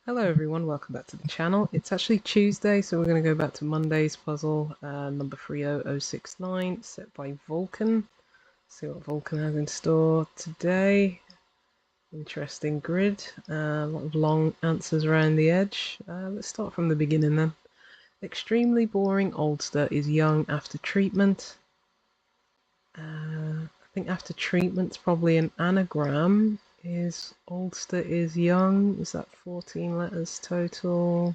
Hello everyone, welcome back to the channel. It's actually Tuesday, so we're going to go back to Monday's puzzle, number 30069, set by Vulcan. See what Vulcan has in store today. Interesting grid, a lot of long answers around the edge. Let's start from the beginning then. Extremely boring oldster is young after treatment. I think after treatment's probably an anagram. Is oldster is young? Is that 14 letters total?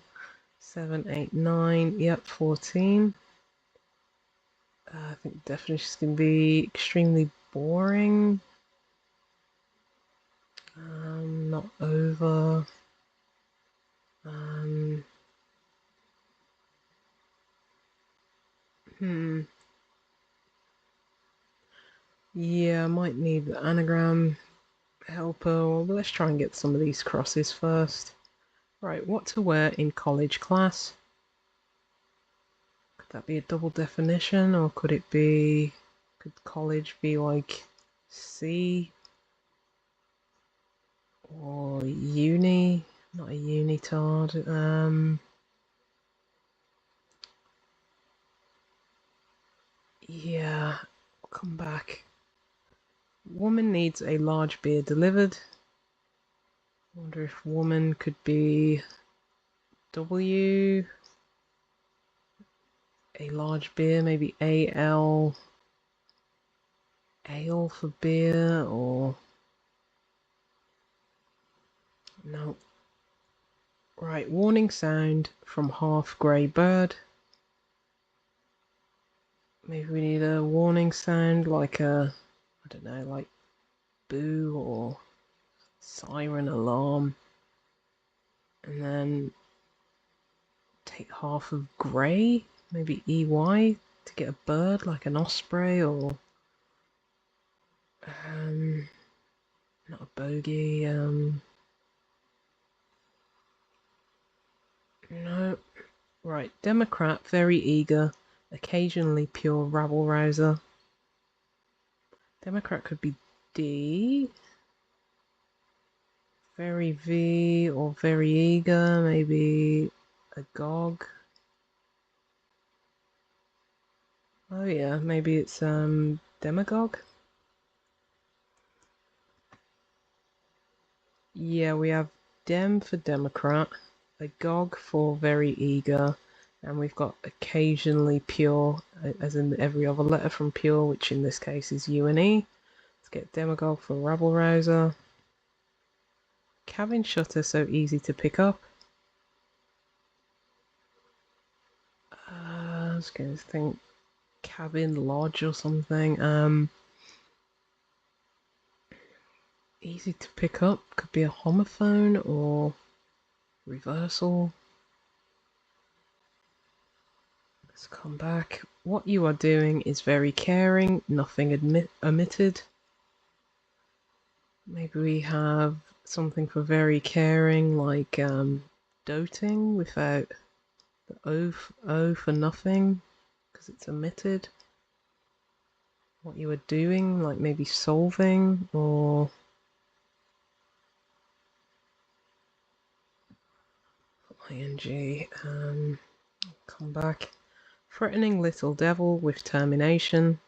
7, 8, 9. Yep, 14. I think the definition is going to be extremely boring. Not over. Yeah, I might need the anagram helper. But let's try and get some of these crosses first. Right, what to wear in college class? Could that be a double definition, or could it be, could college be like C or uni? Not a unitard. Yeah, come back. Woman needs a large beer delivered. Wonder if woman could be W. A large beer, maybe AL. Ale for beer, or no. Right, warning sound from half grey bird. Maybe we need a warning sound like a, I don't know, like boo or siren alarm. And then take half of grey, maybe EY, to get a bird like an osprey or not a bogey. No. Right, Democrat, very eager, occasionally pure rabble rouser. Democrat could be D. Very V or very eager, maybe a gog. Oh yeah, maybe it's demagogue. Yeah, we have Dem for Democrat, a gog for very eager, and we've got occasionally pure, as in every other letter from pure, which in this case is U and E. Let's get demagogue for rabble rouser. Cabin shutter, so easy to pick up. I was going to think cabin lodge or something. Easy to pick up, could be a homophone or reversal. Let's come back. What you are doing is very caring, nothing omitted. Maybe we have something for very caring, like doting without the O for nothing, because it's omitted. What you are doing, like maybe solving or ing. Come back. Threatening little devil with termination.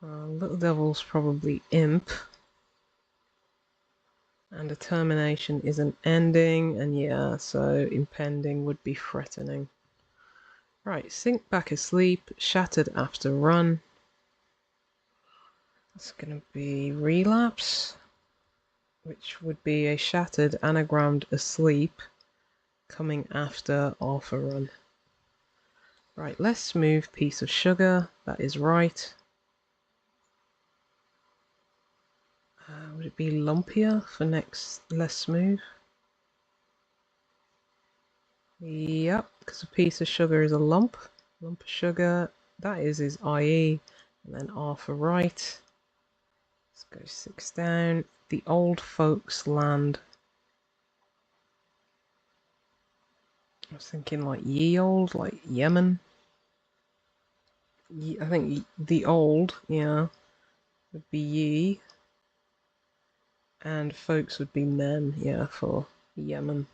Little devil's probably imp. And a termination is an ending, and yeah, so impending would be threatening. Right, sink back asleep, shattered after run. That's going to be relapse, which would be a shattered anagrammed asleep coming after Arthur run. Right, less smooth piece of sugar, that is right. Would it be lumpier for next less smooth? Yep, because a piece of sugar is a lump. Lump of sugar, that is IE. And then R for right. Let's go 6 down. The old folks land. I was thinking like ye old, like Yemen. I think the old, yeah, would be ye. And folks would be men, yeah, for Yemen.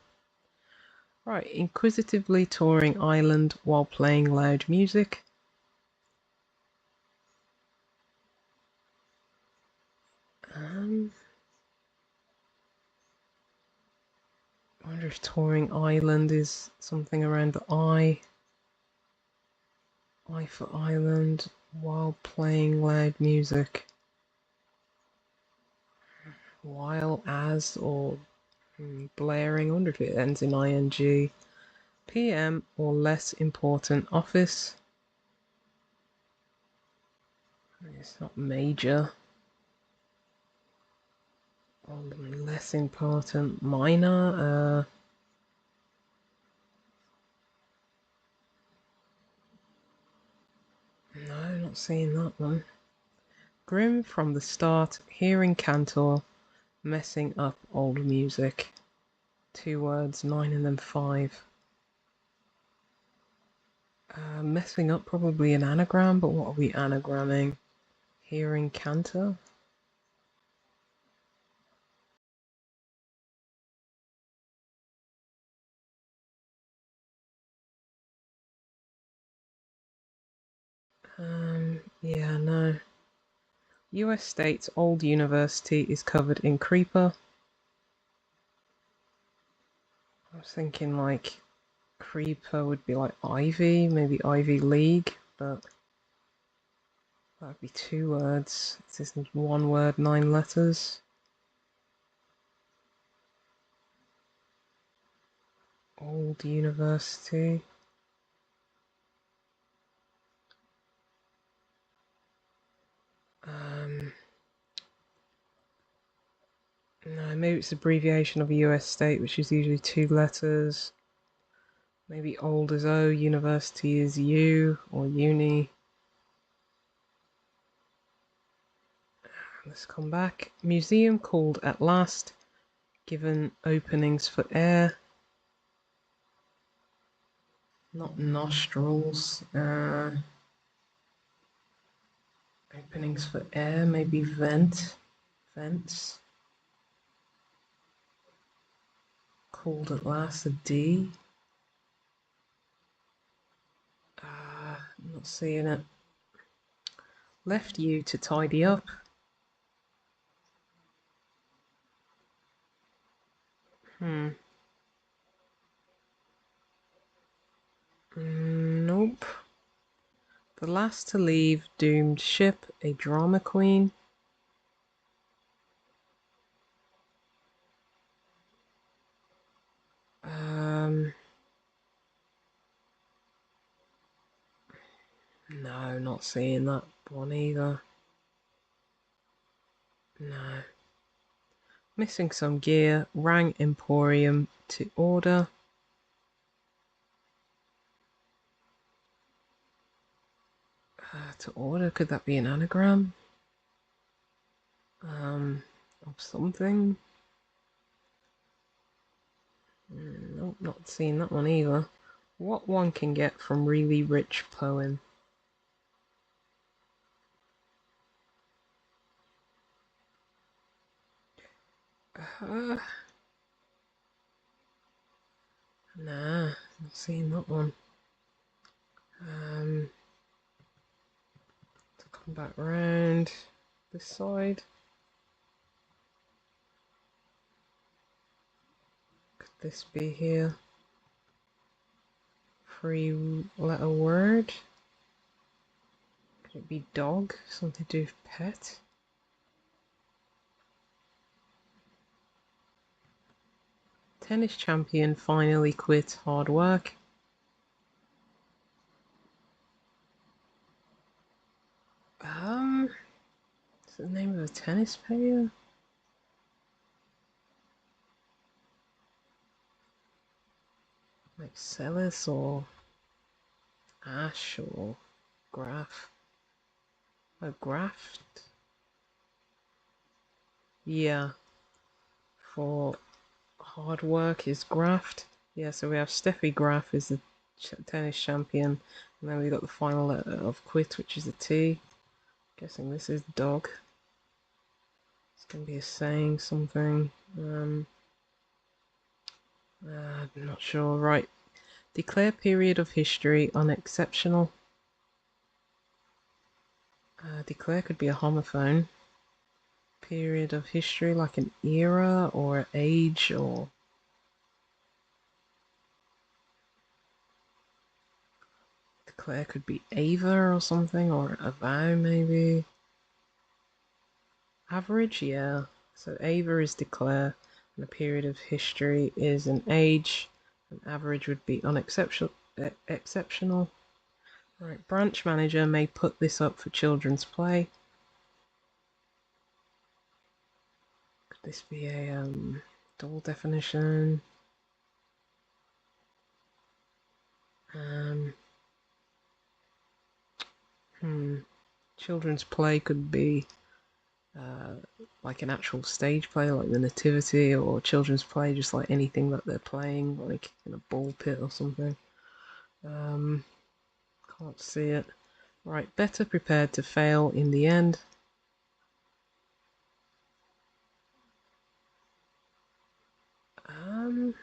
Right, inquisitively touring Ireland while playing loud music. I wonder if touring Ireland is something around the I. I for Ireland while playing loud music. While as or blaring. I wonder if it ends in ing. PM or less important office. It's not major. Or less important. Minor. No, not seeing that one. Grim from the start, hearing Cantor, messing up old music. 2 words, 9 and then 5. Messing up, probably an anagram, but what are we anagramming? Hearing Cantor? Yeah, no. US state's old university is covered in creeper. I was thinking like creeper would be like Ivy, maybe Ivy League, but that would be 2 words. This is 1 word, 9 letters. Old university. No, maybe it's abbreviation of a US state, which is usually 2 letters. Maybe old is O, university is U, or uni. Let's come back. Museum called at last, given openings for air. Not nostrils. Openings for air, maybe vent. Vents. Called at last, a D. Not seeing it. Left you to tidy up. Nope. The last to leave doomed ship, a drama queen. No, not seeing that one either. No. Missing some gear, rang Emporium to order. To order, could that be an anagram? Of something? Nope, not seeing that one either. What one can get from really rich poem? Nah, not seeing that one. To come back round this side. Could this be here? 3-letter word? Could it be dog? Something to do with pet? Tennis champion finally quit hard work. Is it the name of a tennis player? Like Celis or Ash or Graph? Oh, Graft? Yeah. For hard work is Graft. Yeah, so we have Steffi Graf is the tennis champion, and then we got the final letter of quit, which is a T. Guessing this is dog. It's gonna be a saying something. I'm not sure. Right. Declare period of history unexceptional. Declare could be a homophone. Period of history, like an era or age, or declare could be Ava or something, or a vow maybe. Average, yeah. So Ava is declare, and a period of history is an age. An average would be unexceptional. Exceptional. Right. Branch manager may put this up for children's play. Could this be a double definition? Um, Children's play could be like an actual stage play, like the Nativity, or children's play, just like anything that they're playing, like in a ball pit or something. Can't see it. Right, better prepared to fail in the end. Um,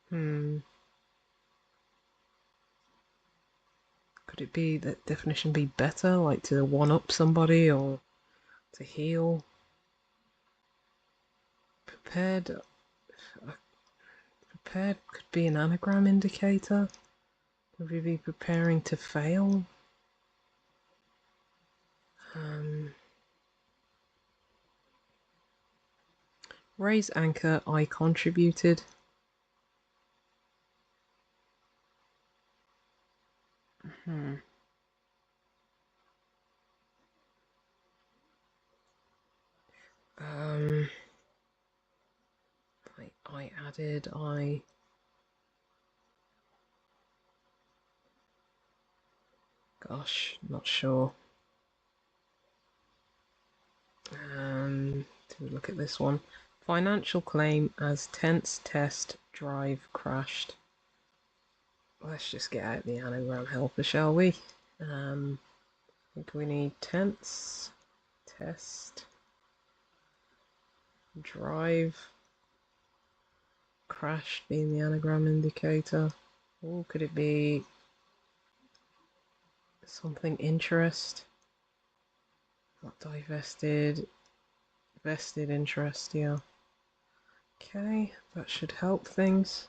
hmm. Could it be that definition be better, like to one up somebody or to heal? Prepared. Prepared could be an anagram indicator. Could we be preparing to fail? Raise anchor, I contributed. Hmm. Um, I added, gosh, not sure. To look at this one. Financial claim as tense test drive crashed. Let's just get out the anagram helper, shall we? I think we need tense test drive crashed being the anagram indicator. Oh, could it be something interest? Not divested. Vested interest, yeah. Okay, that should help things.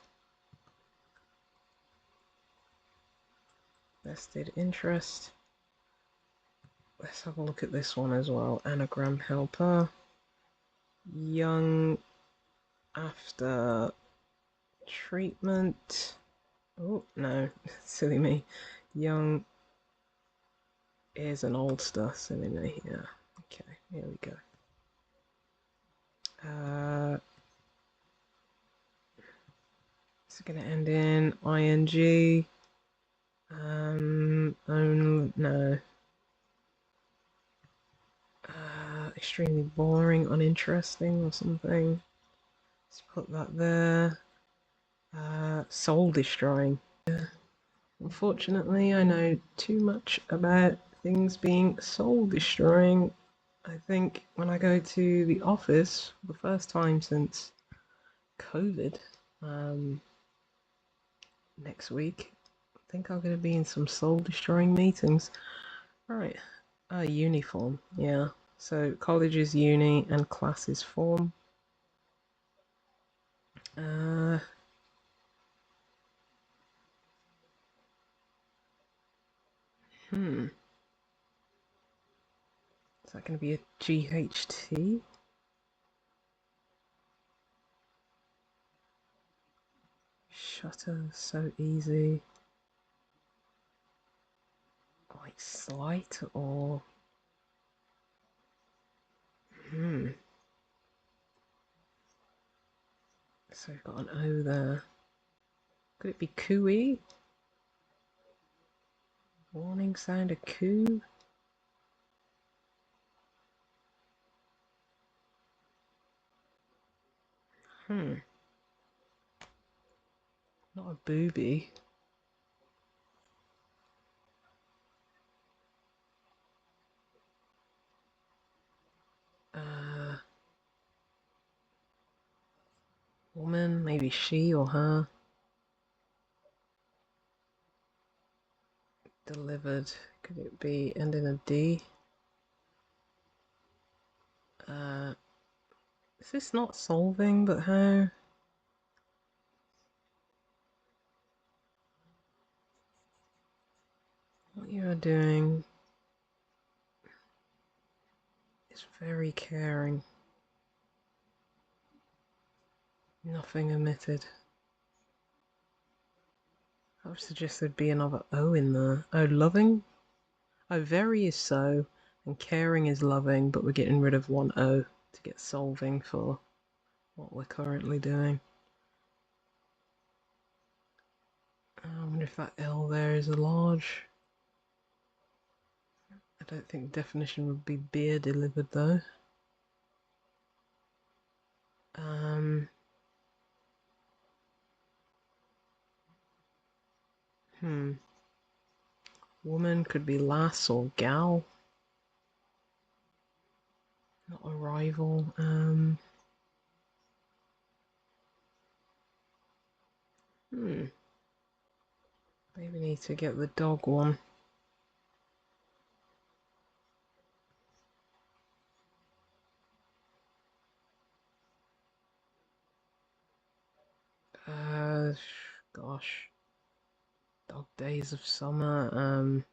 Vested interest. Let's have a look at this one as well. Anagram helper. Young after treatment. Oh, no. Silly me. Young is an oldster. Silly me. Yeah. Okay, here we go. It's going to end in ing. No. Extremely boring, uninteresting, or something. Let's put that there. Soul destroying. Yeah. Unfortunately, I know too much about things being soul destroying. I think when I go to the office for the first time since COVID, next week, I think I'm going to be in some soul destroying meetings. Right. Uniform, yeah. So college is uni and class is form. Uh, Is that going to be a GHT? Shutter, so easy. Like slight or... So we've got an O there. Could it be cooey? Warning sound, a coo? Not a booby. Woman, maybe she or her. Delivered. Could it be end in a D? Is this not solving, but how? What you are doing is very caring. Nothing omitted. I would suggest there'd be another O in there. Oh, loving? Oh, very is so, and caring is loving, but we're getting rid of one O to get solving for what we're currently doing. I wonder if that L there is a large. I don't think the definition would be beer delivered though. Woman could be lass or gal. Not a rival. Maybe need to get the dog one. Gosh. Dog days of summer.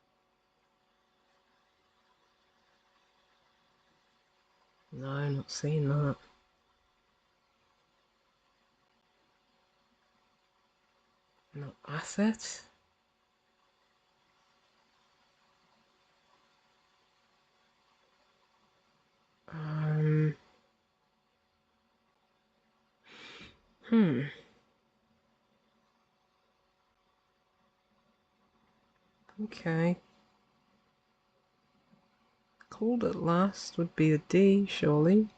No, not seeing that. Not asset. Okay. Cold at last would be a D, surely.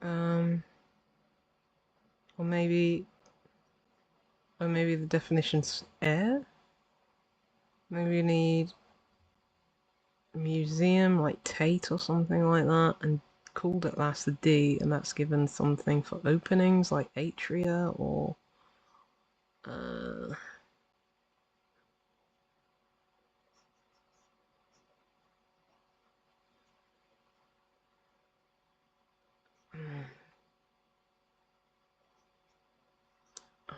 Or maybe the definition's air? Maybe you need museum like Tate or something like that, and called at last a D, and that's given something for openings like atria or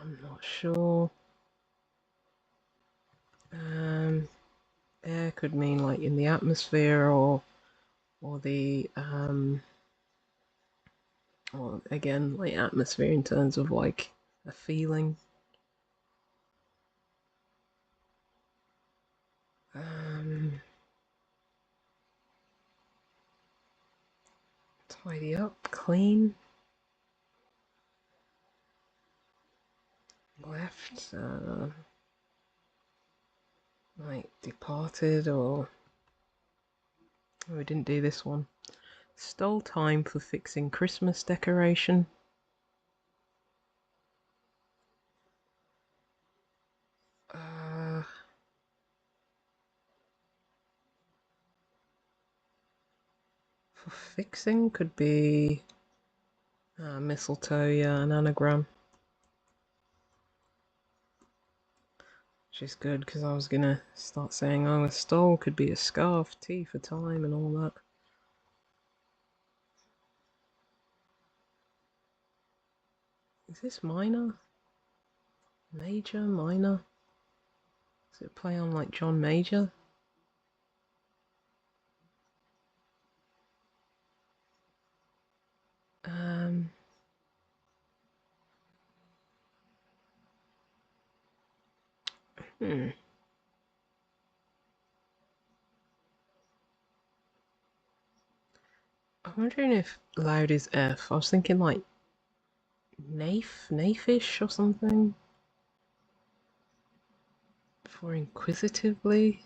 I'm not sure. Air could mean like in the atmosphere or the or again like atmosphere in terms of like a feeling. Tidy up, clean. Left, like departed or oh, we didn't do this one. Stole time for fixing Christmas decoration. For fixing could be mistletoe, yeah, an anagram. Which is good because I was gonna start saying, oh, a stole could be a scarf, T for time, and all that. Is this minor? Major? Minor? Does it play on like John Major? I'm wondering if loud is F. I was thinking like Nafish or something. For inquisitively.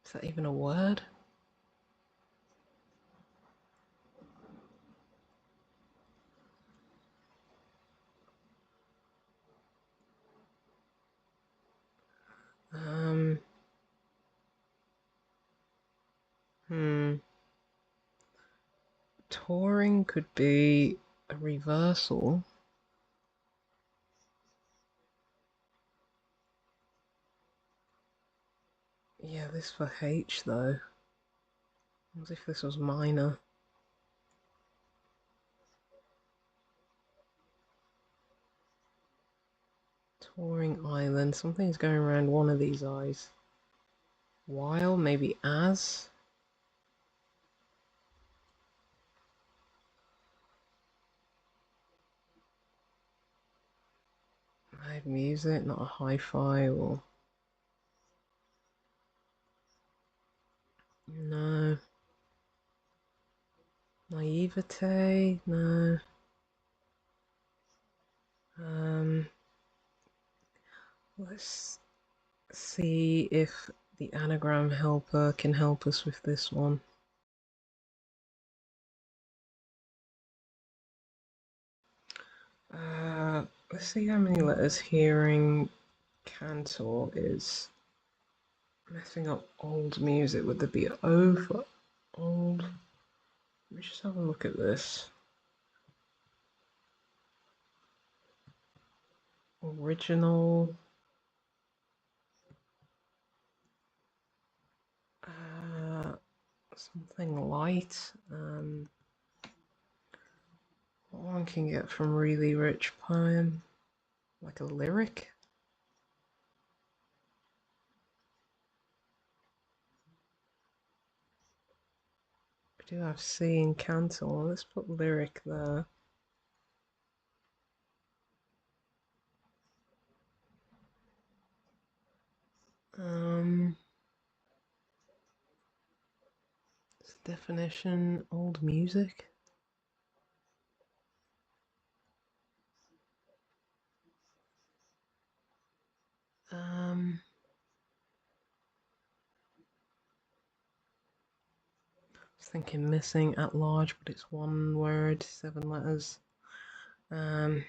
Is that even a word? Touring could be a reversal. Yeah, this for H though. As if this was minor. Touring island. Something's going around one of these eyes. While, maybe as. Live music, not a hi-fi or... No. Naivete? No. Let's see if the anagram helper can help us with this one. Let's see how many letters hearing Cantor is. Messing up old music. Would there be an O for old? Let me just have a look at this. Original. Something light. What one can get from really rich poem? Like a lyric? We do have C in Cantor. Let's put lyric there. Definition, old music. I was thinking missing at large, but it's one word, 7 letters. Is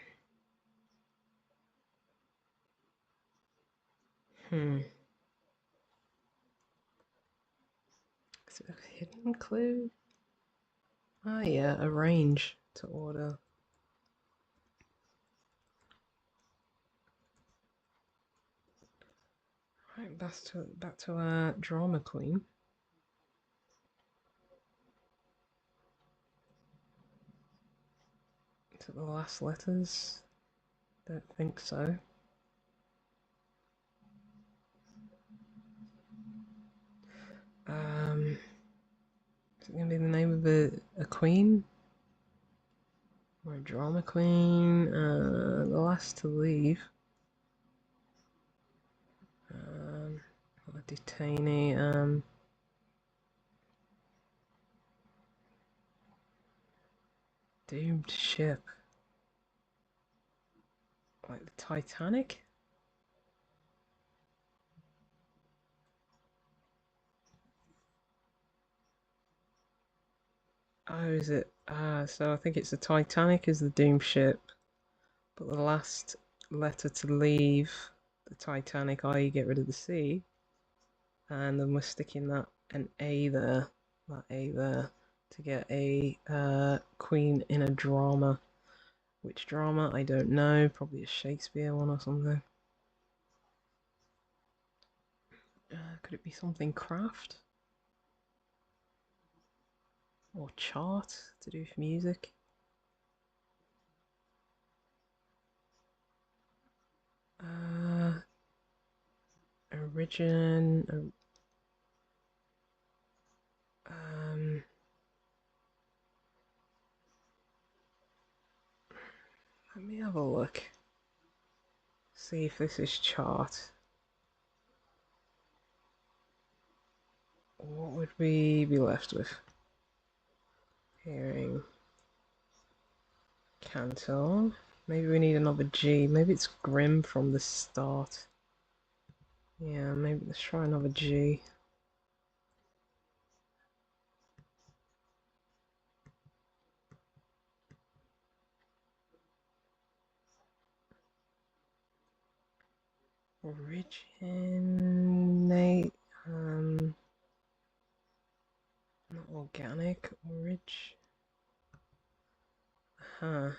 it a hidden clue? Ah, yeah, arrange to order. Right, back to our drama queen. Is it the last letters? Don't think so. Is it going to be the name of a queen? Or a drama queen? The last to leave. A detainee. Doomed ship. Like the Titanic? Oh, is it? So I think it's the Titanic is the doomed ship, but the last letter to leave the Titanic, i.e. get rid of the C, and then we're sticking that an A there, that A there, to get a queen in a drama. Which drama? I don't know. Probably a Shakespeare one or something. Could it be something craft? Or chart to do with music? Origin. Let me have a look. See if this is chart. What would we be left with? Hearing. Cantor. Maybe we need another G. Maybe it's Grim from the start. Yeah, maybe let's try another G. Originate. Organic origin. Huh.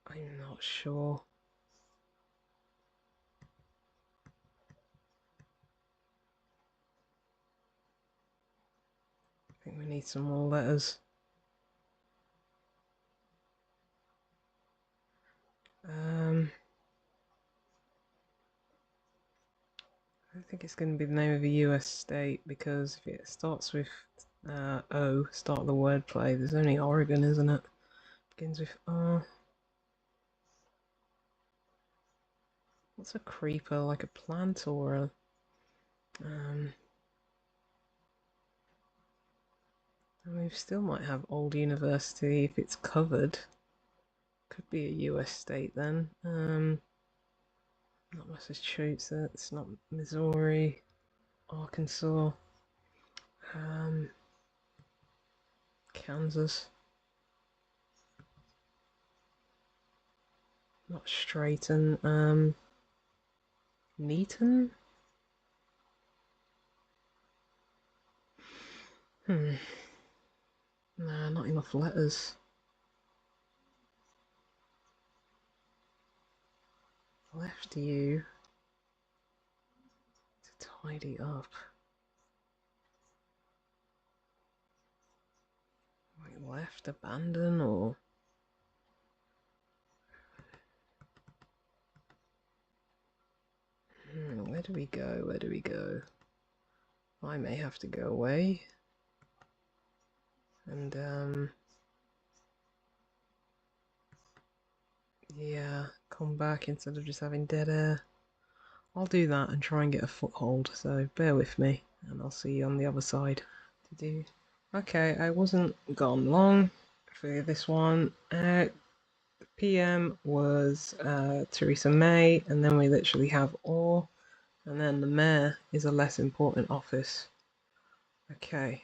I'm not sure. I think we need some more letters. I don't think it's going to be the name of a US state, because if it starts with O, start the wordplay, there's only Oregon, isn't it? Begins with R. What's a creeper? Like a plant or a... and we still might have Old University if it's covered. Could be a US state then. Not Massachusetts, not Missouri, Arkansas, Kansas. Not Straighten. Neaton? Nah, not enough letters. Left U to tidy up. Like left abandon or... where do we go? Where do we go? I may have to go away. And yeah, come back instead of just having dead air. I'll do that and try and get a foothold, so bear with me, and I'll see you on the other side to do. Okay, I wasn't gone long for this one. The PM was Theresa May, and then we literally have or, and then the mayor is a less important office. Okay.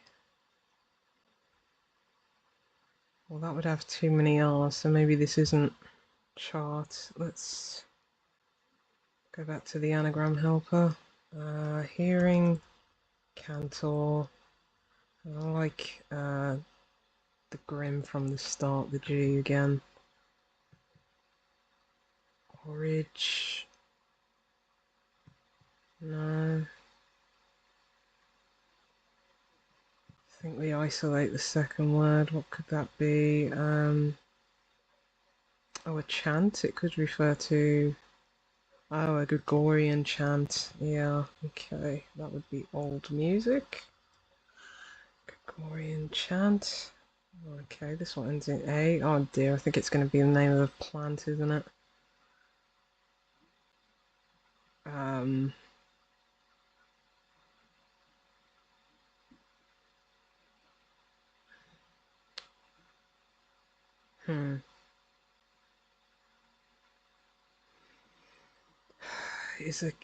Well, that would have too many R's, so maybe this isn't chart. Let's go back to the anagram helper. Hearing, Cantor. I like the grim from the start, the G again. Orig. No. I think we isolate the second word. What could that be? Oh, a chant. It could refer to... oh, a Gregorian chant. Yeah, okay. That would be old music. Gregorian chant. Okay, this one ends in A. Oh dear, I think it's going to be the name of a plant, isn't it? Is it...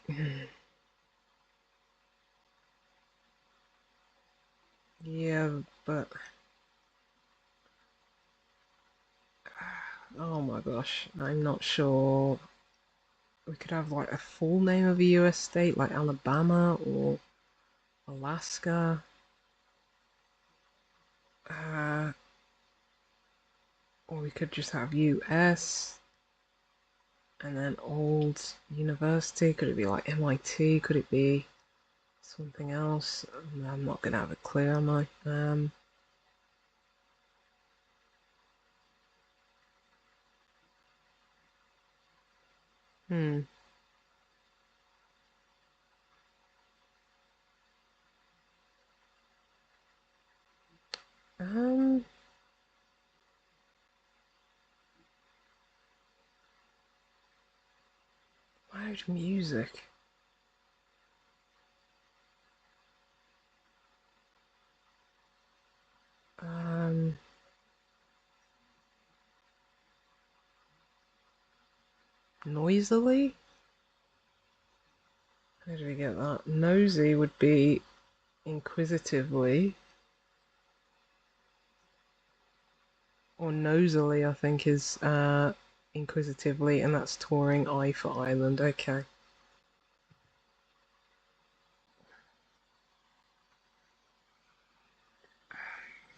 yeah, but... oh my gosh, I'm not sure. We could have like a full name of a US state, like Alabama or Alaska. Or we could just have US and then old university. Could it be like MIT? Could it be something else? I'm not gonna have a clue, am I? Loud music. Noisily? How do we get that? Nosy would be inquisitively. Or nosily, I think, is inquisitively, and that's touring I for island. Okay.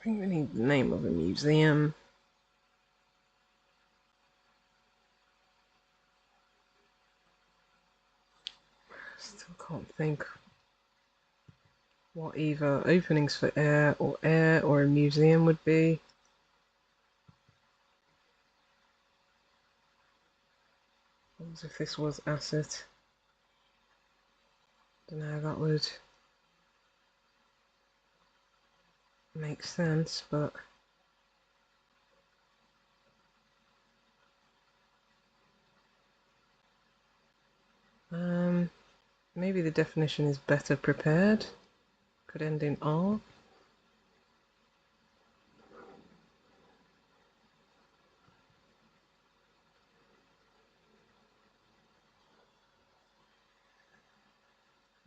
think we need the name of a museum. Still can't think what either openings for air or a museum would be. What if this was asset? Don't know how that would make sense, but maybe the definition is better prepared. Could end in R.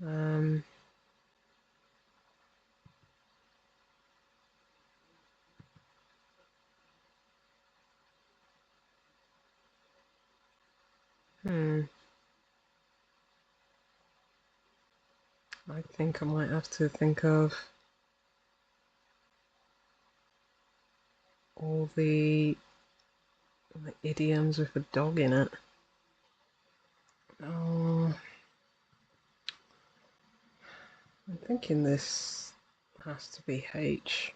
Um, I think I might have to think of all the idioms with a dog in it. Oh, I'm thinking this has to be H.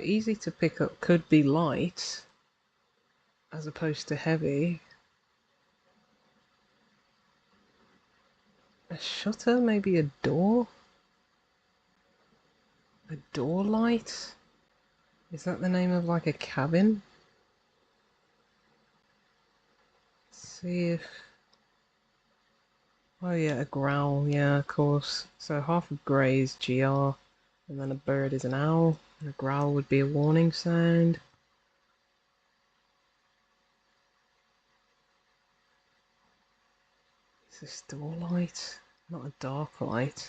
Easy to pick up could be light as opposed to heavy. A shutter, maybe a door? A door light? Is that the name of like a cabin? Let's see if... Oh yeah, a growl, yeah, of course. So half of grey is GR, and then a bird is an owl, and a growl would be a warning sound. Is this door light? Not a dark light.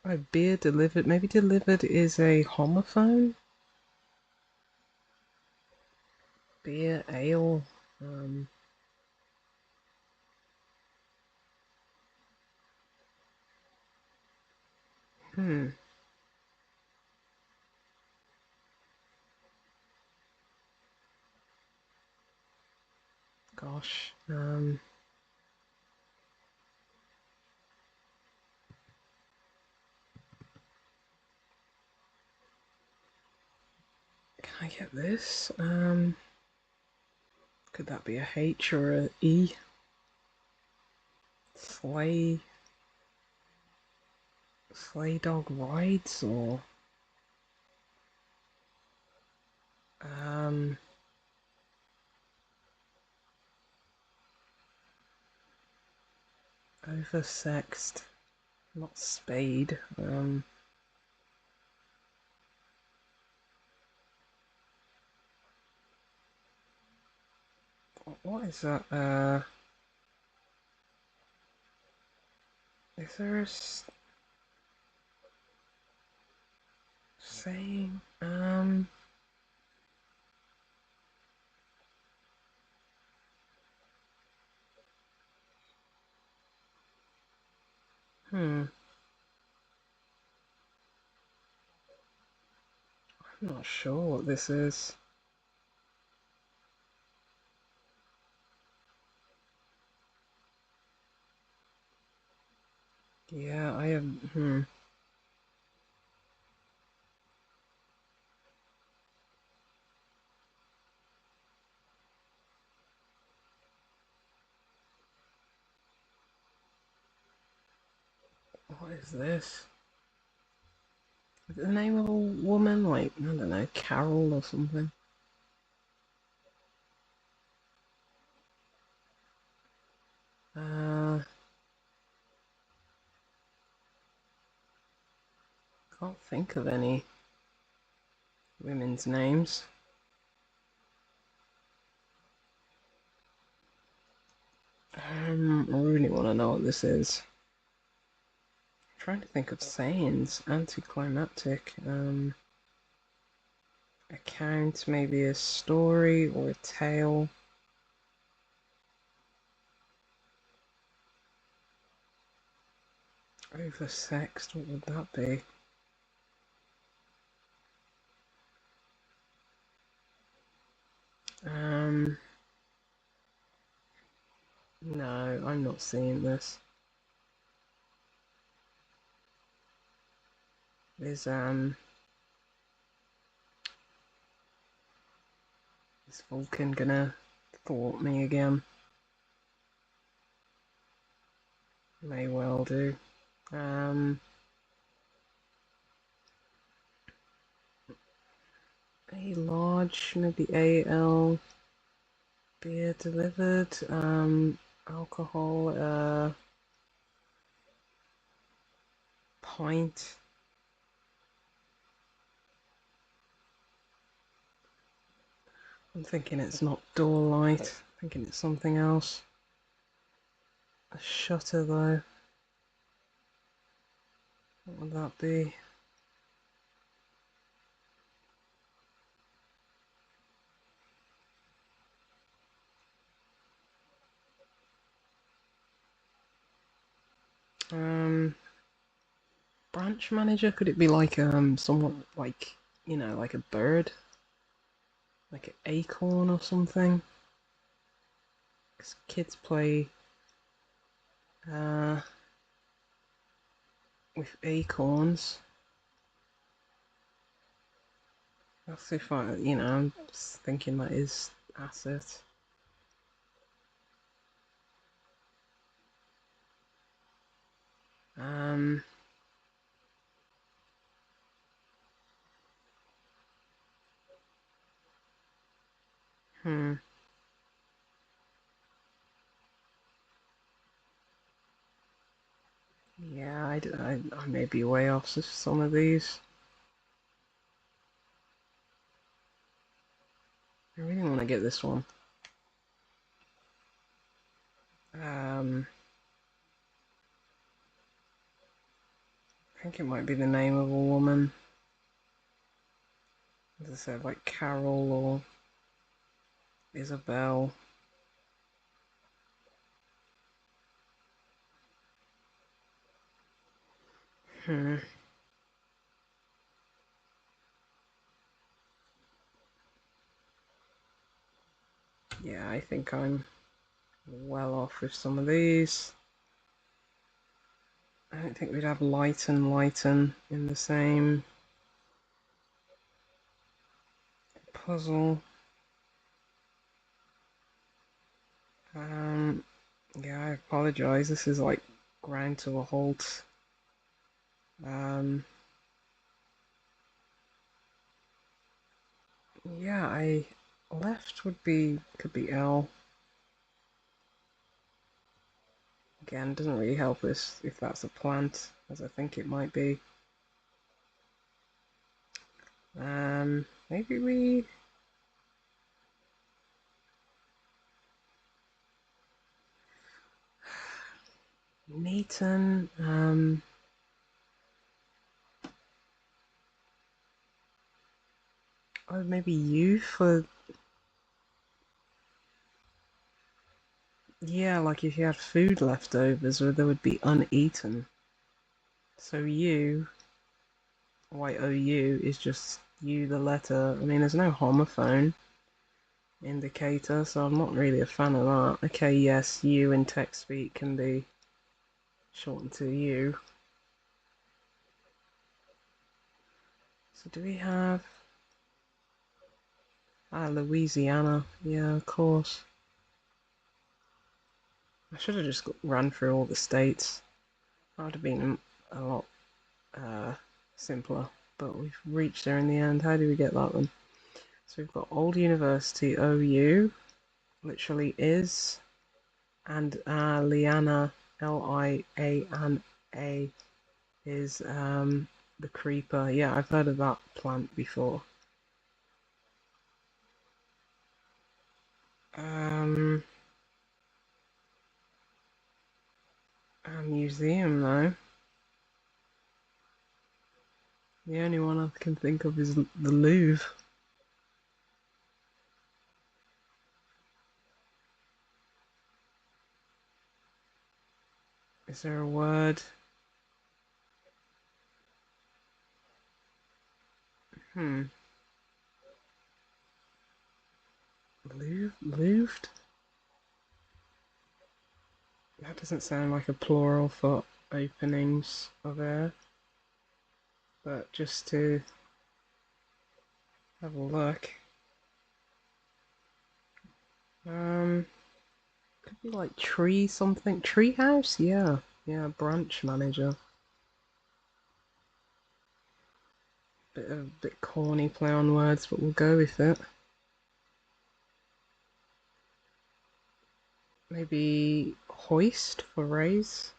A beer delivered. Maybe delivered is a homophone. Beer, ale. Hmm. Gosh. Can I get this? Could that be a H or a E? Sleigh dog rides or oversexed, not spade. What is that? Is there a saying? I'm not sure what this is. Yeah, I have. What is this? Is it the name of a woman? Like, I don't know, Carol or something? Can't think of any women's names. I really want to know what this is. I'm trying to think of sayings. Anticlimactic. account, maybe a story or a tale. Oversexed, what would that be? No, I'm not seeing this. Is Vulcan gonna thwart me again? May well do. A large, maybe AL, beer delivered, alcohol, pint. I'm thinking it's not door light, I'm thinking it's something else. A shutter though. What would that be? Branch manager? Could it be like somewhat like, you know, like a bird? Like an acorn or something? 'Cause kids play with acorns. That's if I, you know, I'm just thinking that is asset. Um, hmm. Yeah, I may be way off some of these. I really want to get this one. I think it might be the name of a woman. As I said, like Carol or Isabel. Hmm. Yeah, I think I'm well off with some of these. I don't think we'd have Lighten in the same puzzle. Yeah, I apologize. This is like ground to a halt. Yeah, I left could be L. Again, doesn't really help us if that's a plant, as I think it might be. Maybe we Nathan. Oh, maybe you for, yeah, like if you had food leftovers, or there would be uneaten. So you, YOU, is just you, the letter. I mean, there's no homophone indicator, so I'm not really a fan of that. Okay, yes, you in text speak can be shortened to you. So do we have... Louisiana. Yeah, of course. I should have just run through all the states. That would have been a lot simpler. But we've reached there in the end. How do we get that one? So we've got Old University, OU, literally is, and Liana, Liana, is the creeper. Yeah, I've heard of that plant before. A museum though. The only one I can think of is the Louvre. Is there a word? Louved? That doesn't sound like a plural for openings of air. But just to have a look. Could be like tree something. Tree house? Yeah. Yeah, branch manager. Bit corny play on words, but we'll go with it. Maybe hoist for raise.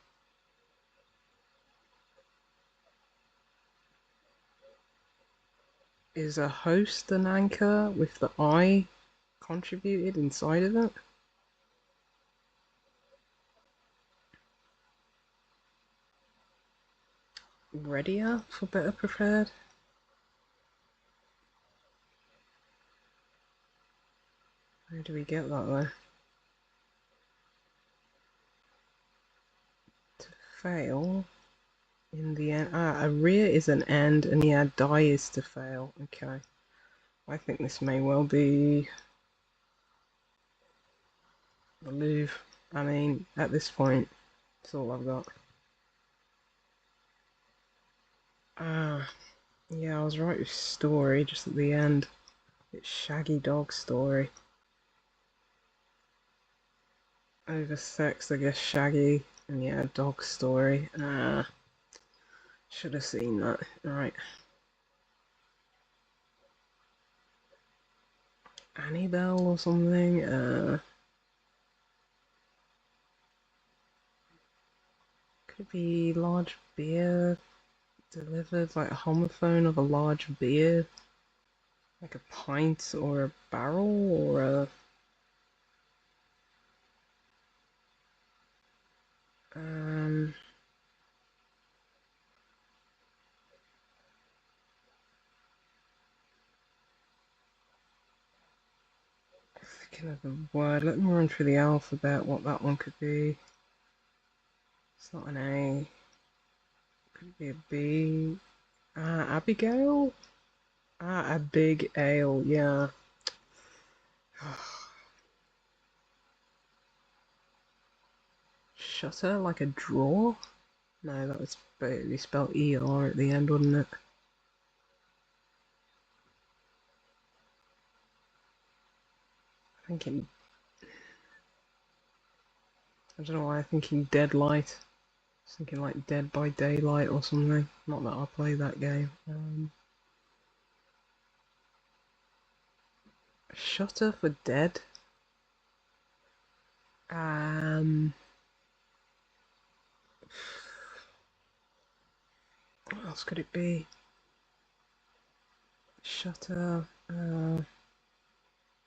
Is a host an anchor with the I contributed inside of it? Readier for better prepared? Where do we get that though? To fail in the end. Ah, a rear is an end, and yeah, die is to fail. Okay. I think this may well be the Louvre. I mean, at this point, that's all I've got. Ah, yeah, I was right with story just at the end. It's Shaggy Dog Story. Oversexed, I guess, Shaggy, and yeah, Dog Story. Ah, should have seen that. Right. Annabelle or something? Could be large beer delivered, like a homophone of a large beer. Like a pint or a barrel or a... Um... Thinking of a word. Let me run through the alphabet, what that one could be. It's not an A. Could it be a B? Abigail? A big ale, yeah. Shutter, like a drawer? No, that was basically spelled ER at the end, wouldn't it? Thinking... I don't know why I'm thinking Deadlight. I was thinking like Dead by Daylight or something. Not that I'll play that game. Shutter for dead? Um... What else could it be? Shutter...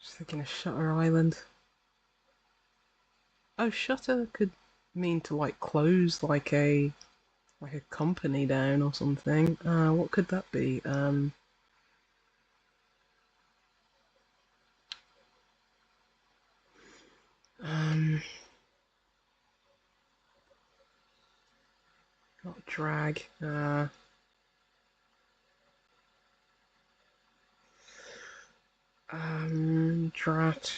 Just thinking of Shutter Island. Oh, Shutter could mean to like close like a company down or something. What could that be? Um, Not drag. Drat,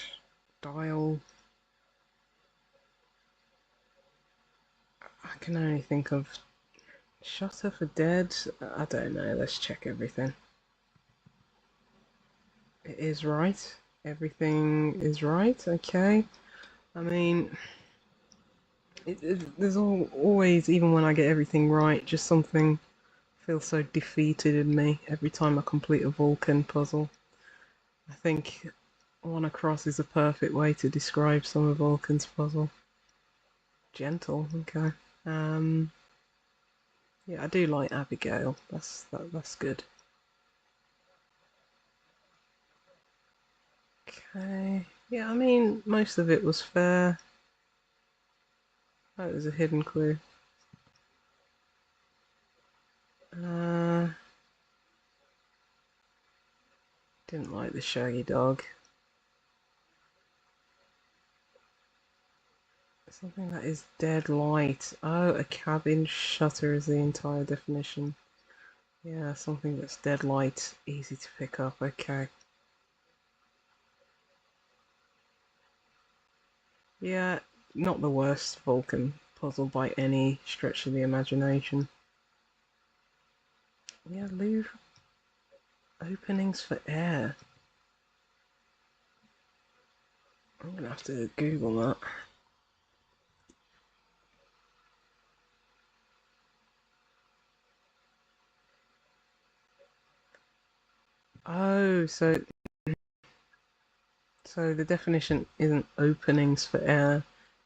dial. I can only think of Shutter for dead. I don't know. Let's check everything. It is right. Everything is right. Okay. I mean, there's always, even when I get everything right, just something feels so defeated in me every time I complete a Vulcan puzzle. I think one across is a perfect way to describe some of Vulcan's puzzle. Gentle, okay. Yeah, I do like Abigail. That's good. Okay. Yeah, I mean, most of it was fair. That was a hidden clue. Didn't like the shaggy dog. Something that is dead light. Oh, a cabin shutter is the entire definition. Yeah, something that's dead light, easy to pick up. Okay. Yeah, not the worst Vulcan puzzle by any stretch of the imagination. Yeah, Louvre openings for air. I'm gonna have to Google that. Oh, so the definition isn't openings for air.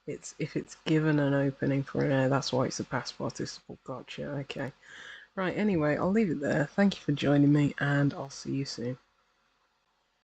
It's if it's given an opening for air. That's why it's a past participle. Gotcha. Okay. Right. Anyway, I'll leave it there. Thank you for joining me, and I'll see you soon.